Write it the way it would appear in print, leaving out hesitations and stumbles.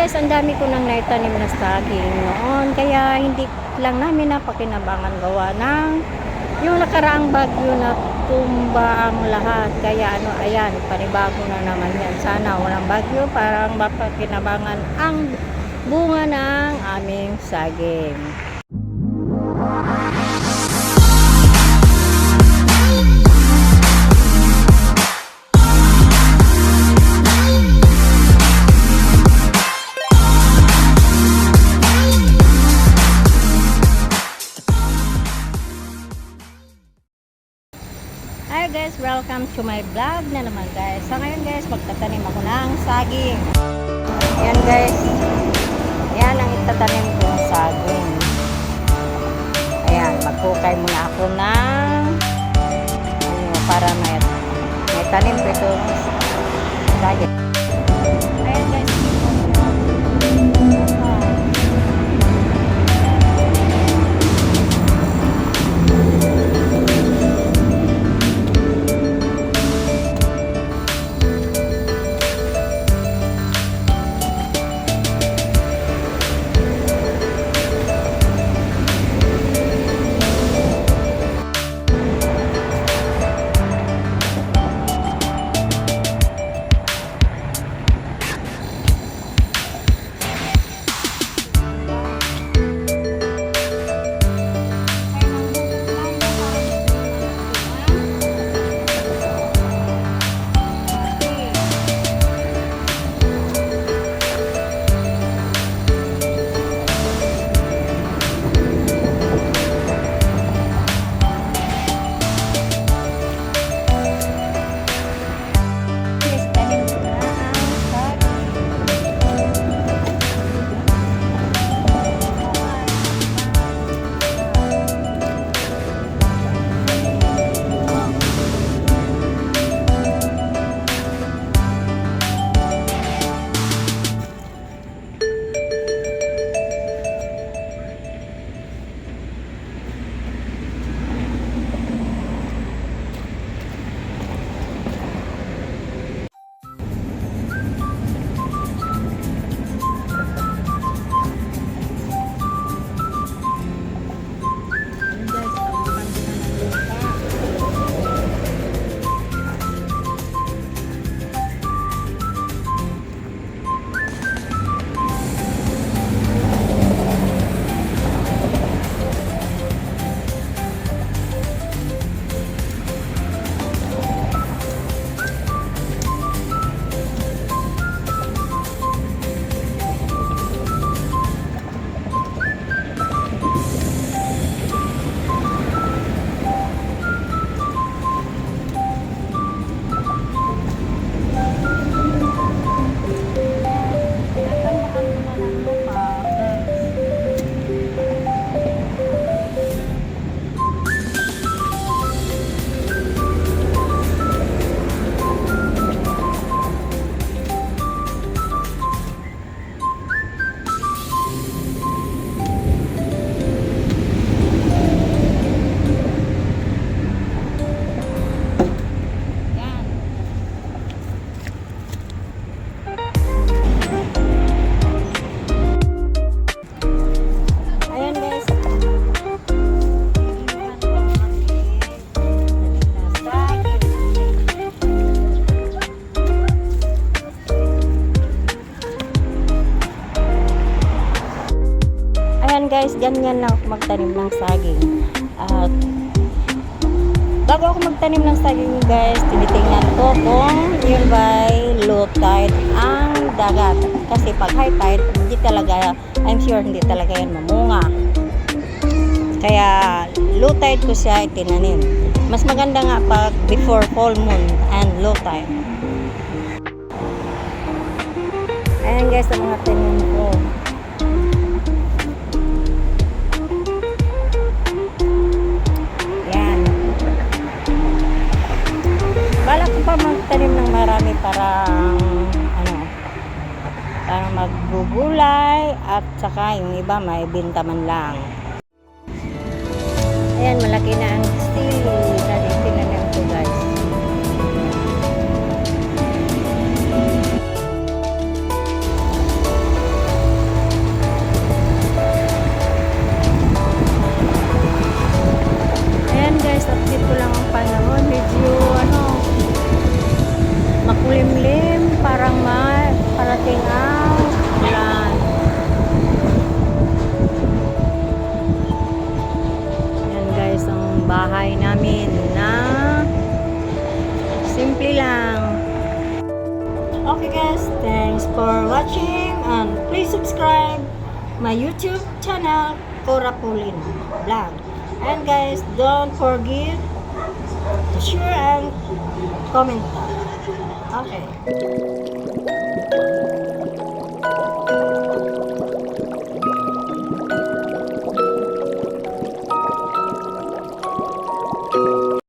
guys, ang dami ko nang naitanim na saging noon. Kaya hindi lang namin napakinabangan gawa ng yung nakaraang bagyo na tumba ang lahat. Kaya ayan, panibago na naman yan. Sana walang bagyo para mapakinabangan ang bunga ng aming saging. Hi guys, welcome to my vlog na naman guys. Sa ngayon guys, magtatanim ako ng saging. Ayan guys, ayan ang itatanim ko ng saging. Ayan, magkukay muna ako ng para may tanim ko itong saging. Ayan guys, guys, ganyan lang ako magtanim ng saging. At bago ako magtanim ng saging guys, tinitingnan ko kung yun ba'y low tide ang dagat. Kasi pag high tide, hindi talaga, I'm sure hindi talaga yan mamunga. Kaya low tide ko siya itinanim. Mas maganda nga pag before full moon and low tide. Ayan guys, ang mga tanim ko. Bala ko pa magtanim ng marami para maggugulay at saka yung iba may binta man lang. Ayan, malaki na ang stilo na tinanim ko guys. Okay guys, thanks for watching and please subscribe my YouTube channel, Cora Pulin Vlog. And guys, don't forget to share and comment. Okay.